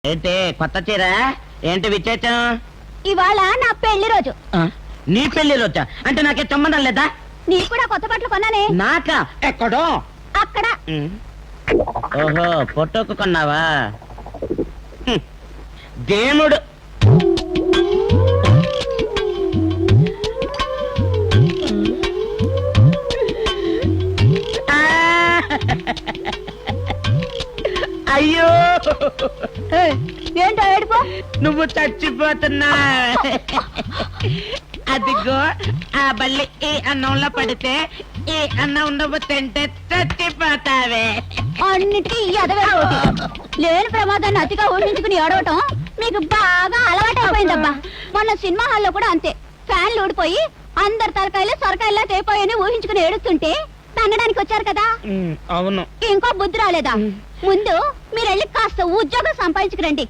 ఏంటి కొత్త చీర? ఏంటి విశేషం? ఇవాళ నా పెళ్లి రోజు. నీ పెళ్లి రోజా? అంటే నాకే సంబంధం లేదా? నీ కూడా కొత్త బట్టలు కొన్నానే. నాకా? ఎక్కడో అక్కడ. ఓహో, ఫోటోకు కొన్నావా? దేవుడు అయ్యో, ఏంటో ఏడుపు? నువ్వు చచ్చిపోతున్నా. అదిగో ఆ బల్లి ఈ అన్నంలో పడితే ఈ అన్నం నువ్వు తింటే చచ్చిపోతావే. అన్నిటికీ ఎదవే. లేని ప్రమాదాన్ని అతిగా ఊహించుకుని ఏడవటం మీకు బాగా అలవాటైపోయిందబ్బా. మొన్న సినిమా హాల్లో కూడా అంతే. ఫ్యాన్లు ఊడిపోయి అందరి తలకాయలు సొరకాయలా తేపోయని ఊహించుకుని ఏడుస్తుంటే తన్నడానికి వచ్చారు కదా. అవును. ఇంకో బుద్ధి రాలేదా? ముందు మీరెళ్ళి కాస్త ఉద్యోగం సంపాదించుకురండి.